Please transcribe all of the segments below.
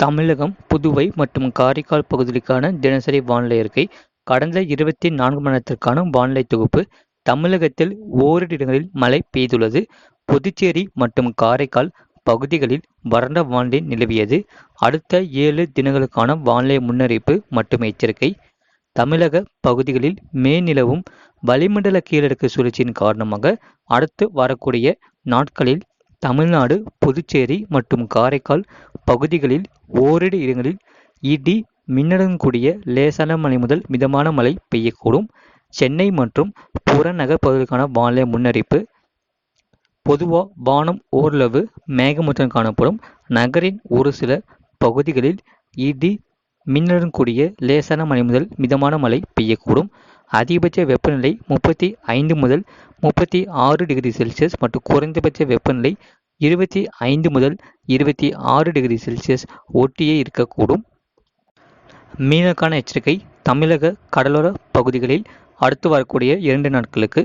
தமிழகம், புதுவை மற்றும் காரைக்கால் பகுதிகளுக்கான தினசரி வானிலை அறிக்கை. கடந்த 24 மணி நேரத்திற்கான வானிலை தொகுப்பு. தமிழகத்தில் ஓரிரு இடங்களில் மழை பெய்துள்ளது. புதுச்சேரி மற்றும் காரைக்கால் பகுதிகளில் வறண்ட வானிலை நிலவியது. அடுத்த 7 தினங்களுக்கான வானிலை முன்னறிவிப்பு மற்றும் எச்சரிக்கை. தமிழக பகுதிகளில் மேல்நிலவும் வளிமண்டல கீழடுக்கு சுழற்சியின் காரணமாக அடுத்து வரக்கூடிய நாட்களில் தமிழ்நாடு, புதுச்சேரி மற்றும் காரைக்கால் பகுதிகளில் ஓரிரு இடங்களில் இடி மின்னலுடன் கூடிய லேசான மழை முதல் மிதமான மழை பெய்யக்கூடும். சென்னை மற்றும் புறநகர் பகுதிகளுக்கான வானிலை முன்னறிவிப்பு. பொதுவாக வானம் ஓரளவு மேகமூட்டத்துடன் காணப்படும். நகரின் ஒரு சில பகுதிகளில் இடி மின்னலுடன் கூடிய லேசான மழை முதல் மிதமான மழை பெய்யக்கூடும். அதிகபட்ச வெப்பநிலை 35 முதல் 36 டிகிரி செல்சியஸ் மற்றும் குறைந்தபட்ச வெப்பநிலை 25 முதல் 26 டிகிரி செல்சியஸ் ஒட்டியே இருக்கக்கூடும். மீனக்கான எச்சரிக்கை. தமிழக கடலோர பகுதிகளில் அடுத்து வரக்கூடிய 2 நாட்களுக்கு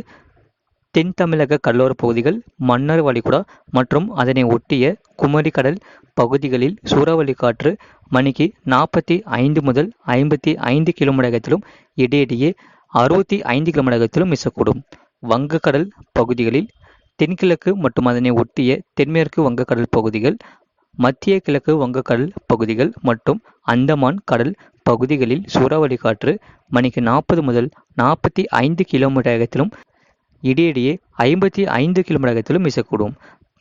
தென் தமிழக கடலோர பகுதிகள், மன்னார் வளைகுடா மற்றும் அதனை ஒட்டிய குமரி கடல் பகுதிகளில் சூறாவளி காற்று மணிக்கு 45 முதல் 55 கிலோமீட்டர் வேகத்திலும் இடையிடையே 65 கிலோமீட்டர் வேகத்திலும் வீசக்கூடும். வங்கக்கடல் பகுதிகளில் தென்கிழக்கு மற்றும் அதனை ஒட்டிய தென்மேற்கு வங்கக்கடல் பகுதிகள், மத்திய கிழக்கு வங்கக்கடல் பகுதிகள் மற்றும் அந்தமான் கடல் பகுதிகளில் சூறாவளி காற்று மணிக்கு 40 முதல் 45 கிலோமீட்டர் வேகத்திலும் இடையிடையே 55 கிலோமீட்டர் வேகத்திலும் வீசக்கூடும்.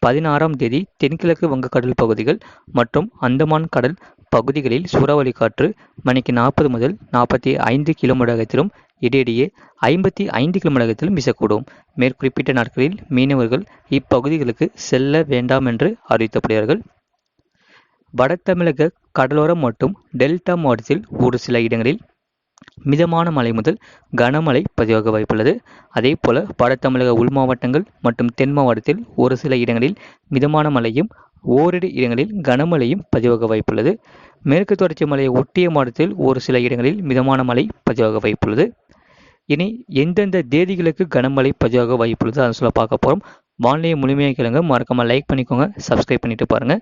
16ஆம் தேதி தென்கிழக்கு வங்கக்கடல் பகுதிகள் மற்றும் அந்தமான் கடல் பகுதிகளில் சூறாவளி காற்று மணிக்கு 40 முதல் 45 கிலோமீட்டர் வேகத்திலும் இடையிடையே 55 கிலோமீட்டர் வேகத்திலும் வீசக்கூடும். மேற்குறிப்பிட்ட நாட்களில் மீனவர்கள் இப்பகுதிகளுக்கு செல்ல வேண்டாம் என்று அறிவிக்கப்படுகிறார்கள். வட தமிழக கடலோரம் மற்றும் டெல்டா மாவட்டத்தில் ஒரு சில இடங்களில் மிதமான மழை முதல் கனமழை பதிவாக வாய்ப்புள்ளது. அதே போல வட தமிழக உள் மாவட்டங்கள் மற்றும் தென் மாவட்டத்தில் ஒரு சில இடங்களில் மிதமான மழையும் ஓரிரு இடங்களில் கனமழையும் பதிவாக வாய்ப்புள்ளது. மேற்கு தொடர்ச்சி மலையை ஒட்டிய மாவட்டத்தில் ஒரு சில இடங்களில் மிதமான மழை பதிவாக வாய்ப்புள்ளது. இனி எந்தெந்த தேதிகளுக்கு கனமழை பதிவாக வாய்ப்புள்ளது அதை சொல்ல பார்க்க போகிறோம். வானிலையை முழுமையாக கேளுங்க. மறக்காம லைக் பண்ணிக்கோங்க, சப்ஸ்கிரைப் பண்ணிட்டு பாருங்க.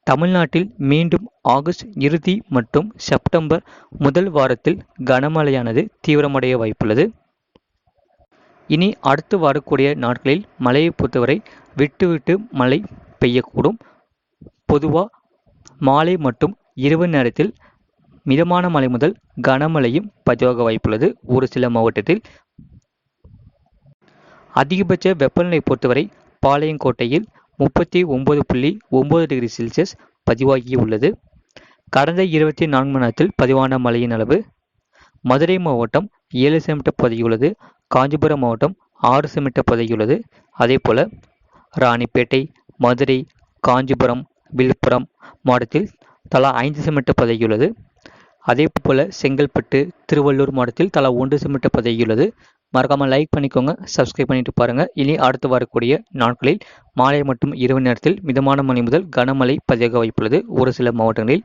தமிழ்நாட்டில் மீண்டும் ஆகஸ்ட் இறுதி மற்றும் செப்டம்பர் முதல் வாரத்தில் கனமழையானது தீவிரமடைய வாய்ப்புள்ளது. இனி அடுத்து வரக்கூடிய நாட்களில் மழையை பொறுத்தவரை விட்டு விட்டு மழை பெய்யக்கூடும். பொதுவாக மாலை மற்றும் இரவு நேரத்தில் மிதமான மழை முதல் கனமழையும் பதிவாக வாய்ப்புள்ளது. ஒரு சில மாவட்டத்தில் அதிகபட்ச வெப்பநிலை பொறுத்தவரை பாளையங்கோட்டையில் 39.9 டிகிரி செல்சியஸ் பதிவாகியுள்ளது. கடந்த 24 மணி நேரத்தில் பதிவான மழையின் அளவு மதுரை மாவட்டம் 7 சென்டிமீட்டர் பதிவாகியுள்ளது. காஞ்சிபுரம் மாவட்டம் 6 சென்டிமீட்டர் பதிவாகியுள்ளது. அதே போல ராணிப்பேட்டை, மதுரை, காஞ்சிபுரம், விழுப்புரம் மாவட்டத்தில் தலா 5 சென்டிமீட்டர் பதிவாகியுள்ளது. அதே போல செங்கல்பட்டு, திருவள்ளூர் மாவட்டத்தில் தலா 1 சென்டிமீட்டர் பதிவாகியுள்ளது. மறக்காமல் லைக் பண்ணிக்கோங்க, சப்ஸ்கிரைப் பண்ணிட்டு பாருங்க. இனி அடுத்து வரக்கூடிய நாட்களில் மாலை மற்றும் இரவு நேரத்தில் மிதமான மழை முதல் கனமழை பதிவாக வாய்ப்புள்ளது ஒரு சில மாவட்டங்களில்.